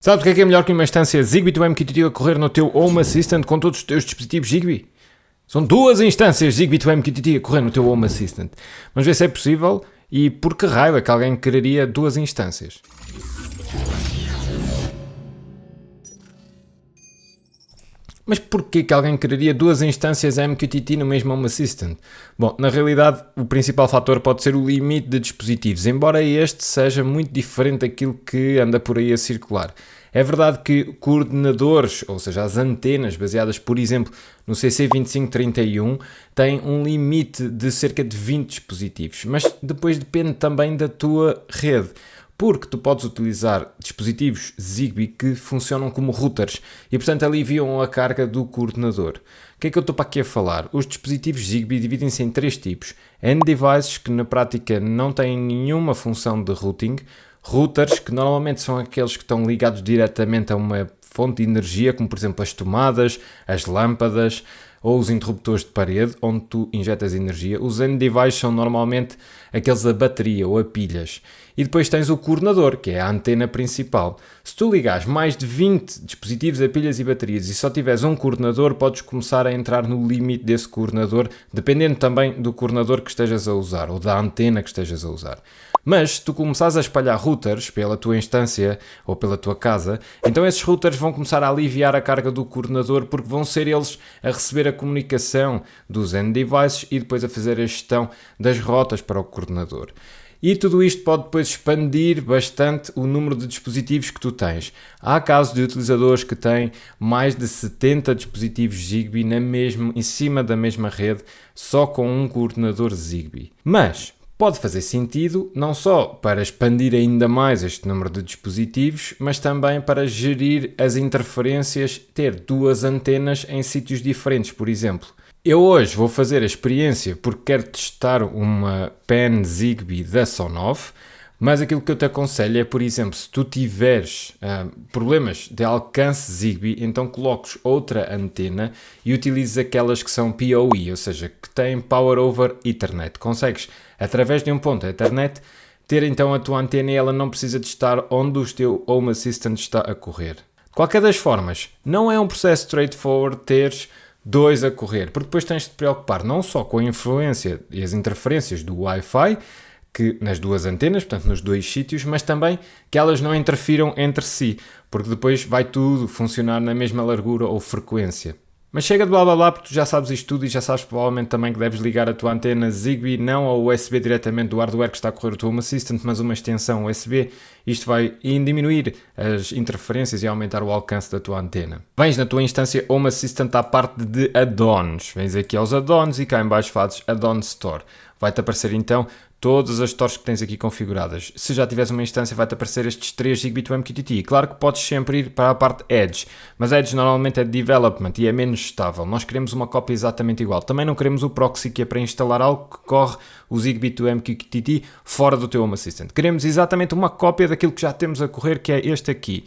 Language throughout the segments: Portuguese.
Sabes o que é melhor que uma instância Zigbee to MQTT a correr no teu Home Assistant com todos os teus dispositivos Zigbee? São duas instâncias Zigbee to MQTT a correr no teu Home Assistant. Vamos ver se é possível e por que raio é que alguém quereria duas instâncias. Mas porquê que alguém quereria duas instâncias MQTT no mesmo Home Assistant? Bom, na realidade, o principal fator pode ser o limite de dispositivos, embora este seja muito diferente daquilo que anda por aí a circular. É verdade que coordenadores, ou seja, as antenas baseadas, por exemplo, no CC2531, têm um limite de cerca de 20 dispositivos, mas depois depende também da tua rede. Porque tu podes utilizar dispositivos Zigbee que funcionam como routers e, portanto, aliviam a carga do coordenador. O que é que eu estou para aqui a falar? Os dispositivos Zigbee dividem-se em três tipos. End devices, que na prática não têm nenhuma função de routing. Routers, que normalmente são aqueles que estão ligados diretamente a uma fonte de energia, como por exemplo as tomadas, as lâmpadas ou os interruptores de parede, onde tu injetas energia. Os end devices são normalmente aqueles a bateria ou a pilhas. E depois tens o coordenador, que é a antena principal. Se tu ligares mais de 20 dispositivos a pilhas e baterias e só tiveres um coordenador, podes começar a entrar no limite desse coordenador, dependendo também do coordenador que estejas a usar ou da antena que estejas a usar. Mas se tu começares a espalhar routers pela tua instância ou pela tua casa, então esses routers vão começar a aliviar a carga do coordenador, porque vão ser eles a receber a comunicação dos end devices e depois a fazer a gestão das rotas para o coordenador. E tudo isto pode depois expandir bastante o número de dispositivos que tu tens. Há casos de utilizadores que têm mais de 70 dispositivos Zigbee em cima da mesma rede, só com um coordenador Zigbee. Mas pode fazer sentido não só para expandir ainda mais este número de dispositivos, mas também para gerir as interferências, ter duas antenas em sítios diferentes, por exemplo. Eu hoje vou fazer a experiência porque quero testar uma pen Zigbee da Sonoff, mas aquilo que eu te aconselho é, por exemplo, se tu tiveres problemas de alcance Zigbee, então coloques outra antena e utilizes aquelas que são PoE, ou seja, que têm Power over Ethernet. Consegues, através de um ponto Ethernet, ter então a tua antena e ela não precisa de estar onde o teu Home Assistant está a correr. De qualquer das formas, não é um processo straightforward teres dois a correr, porque depois tens de te preocupar não só com a influência e as interferências do Wi-Fi, que nas duas antenas, portanto nos dois sítios, mas também que elas não interfiram entre si, porque depois vai tudo funcionar na mesma largura ou frequência. Mas chega de blá blá blá, porque tu já sabes isto tudo e já sabes provavelmente também que deves ligar a tua antena Zigbee não ao USB diretamente do hardware que está a correr o teu Home Assistant, mas uma extensão USB. Isto vai diminuir as interferências e aumentar o alcance da tua antena. Vens na tua instância Home Assistant à parte de add-ons. Vens aqui aos add-ons e cá em baixo fazes Add-on Store. Vai-te aparecer então todas as stores que tens aqui configuradas. Se já tiveres uma instância, vai-te aparecer estes 3 Zigbee to MQTT. Claro que podes sempre ir para a parte Edge, mas Edge normalmente é development e é menos estável. Nós queremos uma cópia exatamente igual. Também não queremos o proxy, que é para instalar algo que corre o Zigbee to MQTT fora do teu Home Assistant. Queremos exatamente uma cópia daquilo que já temos a correr, que é este aqui.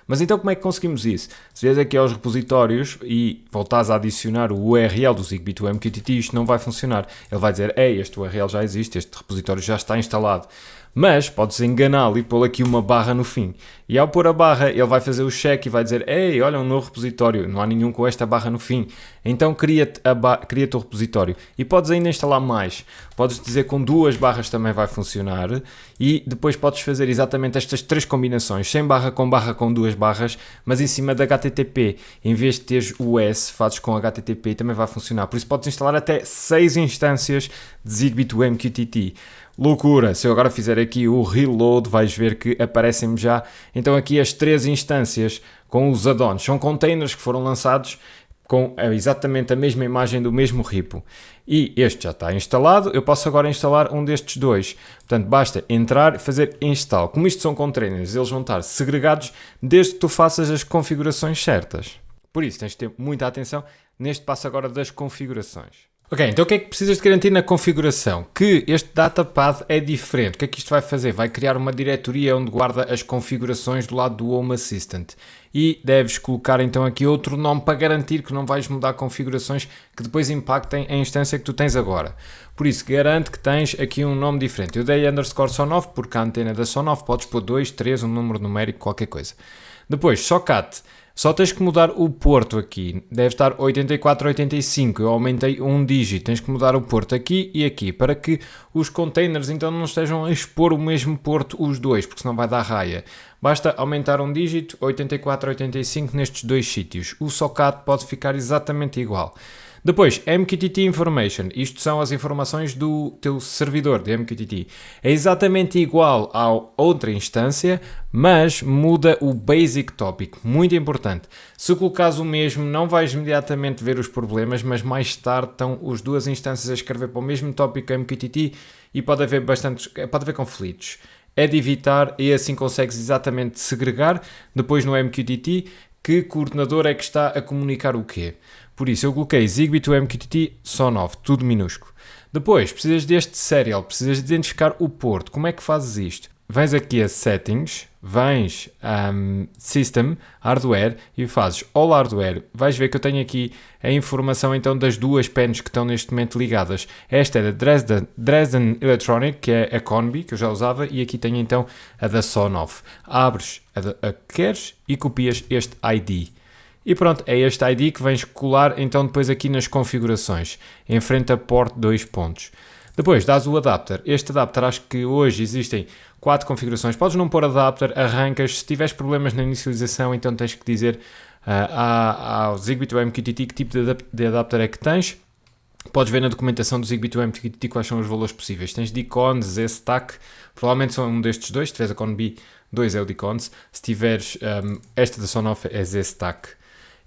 Mas então como é que conseguimos isso? Se vieres aqui aos repositórios e voltares a adicionar o URL do Zigbee to MQTT, isto não vai funcionar. Ele vai dizer, este URL já existe, este repositório já está instalado. Mas podes enganá-lo e pôr aqui uma barra no fim. E ao pôr a barra, ele vai fazer o check e vai dizer, olha um novo repositório, não há nenhum com esta barra no fim. Então cria-te o repositório. E podes ainda instalar mais. Podes dizer com 2 barras também vai funcionar. E depois podes fazer exatamente estas 3 combinações, sem barra com 2 barras, mas em cima da HTTP. Em vez de teres o S, fazes com HTTP e também vai funcionar. Por isso podes instalar até 6 instâncias de Zigbee to MQTT. Loucura! Se eu agora fizer aqui o reload, vais ver que aparecem-me já então aqui as 3 instâncias com os add-ons. São containers que foram lançados com exatamente a mesma imagem do mesmo repo. E este já está instalado, eu posso agora instalar um destes 2. Portanto, basta entrar e fazer install. Como isto são containers, eles vão estar segregados desde que tu faças as configurações certas. Por isso, tens de ter muita atenção neste passo agora das configurações. Ok, então o que é que precisas de garantir na configuração? Que este datapad é diferente. O que é que isto vai fazer? Vai criar uma diretoria onde guarda as configurações do lado do Home Assistant. E deves colocar então aqui outro nome para garantir que não vais mudar configurações que depois impactem a instância que tu tens agora. Por isso, garante que tens aqui um nome diferente. Eu dei _Sonoff porque a antena da Sonoff podes pôr 2, 3, um número numérico, qualquer coisa. Depois, SOCAT. Só tens que mudar o porto aqui. Deve estar 8485. Eu aumentei um dígito. Tens que mudar o porto aqui e aqui. Para que os containers então não estejam a expor o mesmo porto os dois. Porque senão vai dar raia. Basta aumentar um dígito, 8485 nestes dois sítios. O SOCAT pode ficar exatamente igual. Depois, MQTT Information. Isto são as informações do teu servidor de MQTT. É exatamente igual à outra instância, mas muda o Basic Topic. Muito importante. Se colocares o mesmo, não vais imediatamente ver os problemas, mas mais tarde estão as duas instâncias a escrever para o mesmo tópico MQTT e pode haver conflitos. É de evitar e assim consegues exatamente segregar depois no MQTT que coordenador é que está a comunicar o quê. Por isso eu coloquei Zigbee to MQTT SON-OFF, tudo minúsculo. Depois precisas deste serial, precisas de identificar o porto. Como é que fazes isto? Vens aqui a Settings, vens a System, Hardware e fazes All Hardware. Vais ver que eu tenho aqui a informação então das duas pens que estão neste momento ligadas. Esta é da Dresden Electronic, que é a Conbi, que eu já usava, e aqui tenho então a da SON-OFF. Abres a que queres e copias este ID. E pronto, é este ID que vens colar então depois aqui nas configurações, em frente a port 2 pontos. Depois dás o adapter. Este adapter, acho que hoje existem 4 configurações. Podes não pôr adapter, arrancas. Se tiveres problemas na inicialização, então tens que dizer ao Zigbee to MQTT que tipo de adapter é que tens. Podes ver na documentação do Zigbee to MQTT quais são os valores possíveis. Tens Dicons, Z-Stack, provavelmente são um destes dois. Se tiveres a Conbi 2 é o Dicons. Se tiveres esta da SON-OFF é Z-Stack.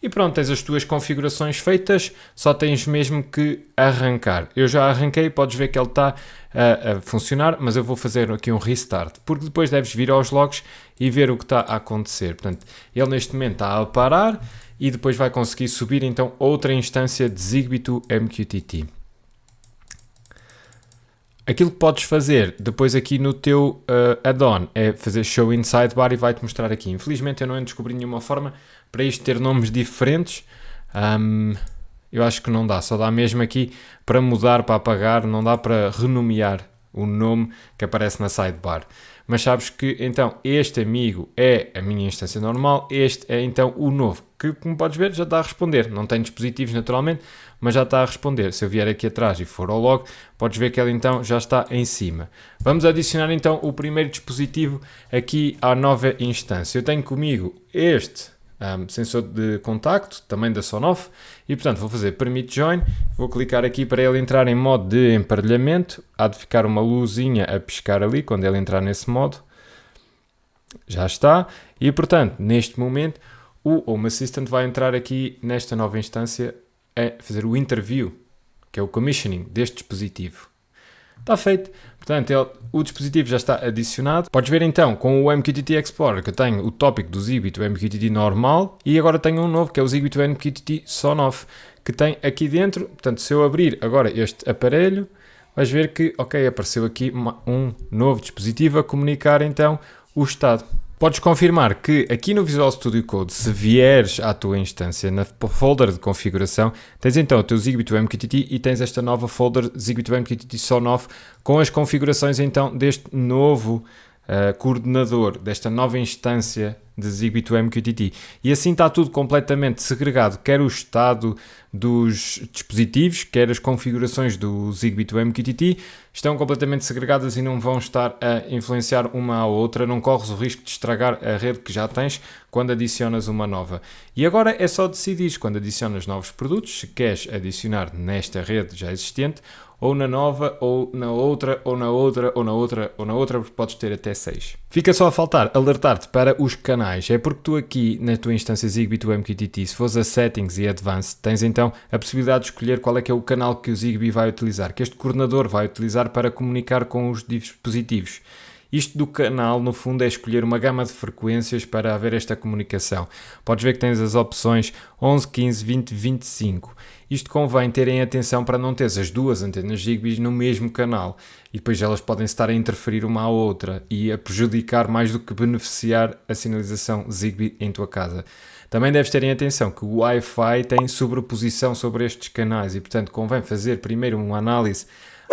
E pronto, tens as tuas configurações feitas, só tens mesmo que arrancar. Eu já arranquei, podes ver que ele está a funcionar, mas eu vou fazer aqui um restart, porque depois deves vir aos logs e ver o que está a acontecer. Portanto, ele neste momento está a parar e depois vai conseguir subir então outra instância de Zigbee to MQTT. Aquilo que podes fazer depois aqui no teu add-on é fazer Show in Sidebar e vai-te mostrar aqui. Infelizmente eu não descobri nenhuma forma para isto ter nomes diferentes. Eu acho que não dá, só dá mesmo aqui para mudar, para apagar, não dá para renomear o nome que aparece na sidebar. Mas sabes que então este amigo é a minha instância normal, este é então o novo, que como podes ver já está a responder, não tem dispositivos naturalmente, mas já está a responder. Se eu vier aqui atrás e for ao log, podes ver que ele então já está em cima. Vamos adicionar então o primeiro dispositivo aqui à nova instância. Eu tenho comigo este sensor de contacto, também da SON-OFF, e portanto vou fazer Permit Join, vou clicar aqui para ele entrar em modo de emparelhamento, há de ficar uma luzinha a piscar ali quando ele entrar nesse modo, já está, e portanto neste momento o Home Assistant vai entrar aqui nesta nova instância a fazer o interview, que é o commissioning deste dispositivo. Está feito. Portanto, o dispositivo já está adicionado. Podes ver então com o MQTT Explorer que eu tenho o tópico do Zigbee to MQTT normal e agora tenho um novo que é o Zigbee to MQTT SON-OFF que tem aqui dentro. Portanto, se eu abrir agora este aparelho, vais ver que, ok, apareceu aqui um novo dispositivo a comunicar então o estado. Podes confirmar que aqui no Visual Studio Code, se vieres à tua instância, na folder de configuração, tens então o teu Zigbee to MQTT e tens esta nova folder Zigbee to MQTT SON-OFF com as configurações então deste novo coordenador, desta nova instância de Zigbee to MQTT. E assim está tudo completamente segregado, quer o estado dos dispositivos, quer as configurações do Zigbee to MQTT, estão completamente segregadas e não vão estar a influenciar uma à outra, não corres o risco de estragar a rede que já tens quando adicionas uma nova. E agora é só decidir quando adicionas novos produtos, se queres adicionar nesta rede já existente, ou na nova, ou na outra, ou na outra, ou na outra, ou na outra, porque podes ter até 6. Fica só a faltar alertar-te para os canais. É porque tu aqui na tua instância Zigbee to MQTT, se fores a Settings e Advanced, tens então a possibilidade de escolher qual é que é o canal que o Zigbee vai utilizar, que este coordenador vai utilizar para comunicar com os dispositivos. Isto do canal, no fundo, é escolher uma gama de frequências para haver esta comunicação. Podes ver que tens as opções 11, 15, 20, 25. Isto convém terem atenção para não teres as duas antenas Zigbee no mesmo canal e depois elas podem estar a interferir uma à outra e a prejudicar mais do que beneficiar a sinalização Zigbee em tua casa. Também deves terem atenção que o Wi-Fi tem sobreposição sobre estes canais e, portanto, convém fazer primeiro uma análise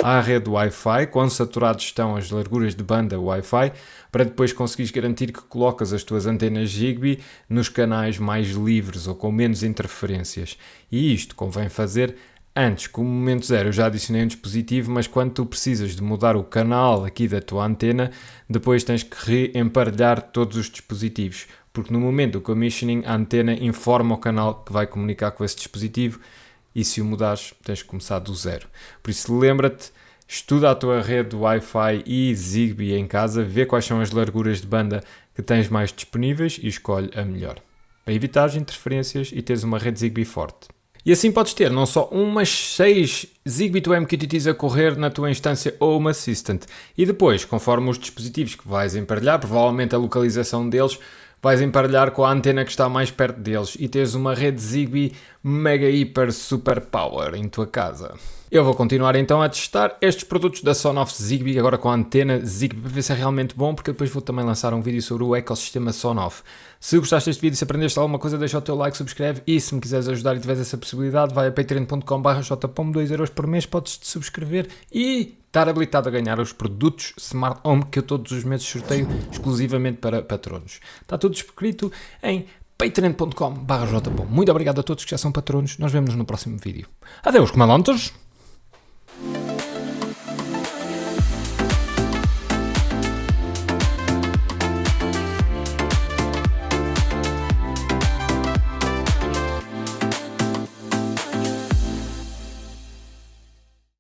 à rede Wi-Fi, quão saturados estão as larguras de banda Wi-Fi, para depois conseguires garantir que colocas as tuas antenas Zigbee nos canais mais livres ou com menos interferências. E isto convém fazer antes, como momento zero. Eu já adicionei um dispositivo, mas quando tu precisas de mudar o canal aqui da tua antena, depois tens que reemparelhar todos os dispositivos, porque no momento do commissioning a antena informa o canal que vai comunicar com esse dispositivo e se o mudares tens que começar do zero. Por isso lembra-te, estuda a tua rede Wi-Fi e Zigbee em casa, vê quais são as larguras de banda que tens mais disponíveis e escolhe a melhor, para evitar interferências e teres uma rede Zigbee forte. E assim podes ter não só mas 6 Zigbee to MQTTs a correr na tua instância Home Assistant. E depois, conforme os dispositivos que vais emparelhar, provavelmente a localização deles, vais emparelhar com a antena que está mais perto deles e teres uma rede Zigbee mega hiper super power em tua casa. Eu vou continuar então a testar estes produtos da Sonoff Zigbee agora com a antena Zigbee para ver se é realmente bom, porque depois vou também lançar um vídeo sobre o ecossistema Sonoff. Se gostaste deste vídeo e se aprendeste alguma coisa, deixa o teu like, subscreve e se me quiseres ajudar e tiveres essa possibilidade, vai a patreon.com/jpom, 2 euros por mês, podes-te subscrever e estar habilitado a ganhar os produtos Smart Home que eu todos os meses sorteio exclusivamente para patronos. Está tudo escrito em patreon.com/jpom. Muito obrigado a todos que já são patronos. Nós vemos-nos no próximo vídeo. Adeus, comandantes!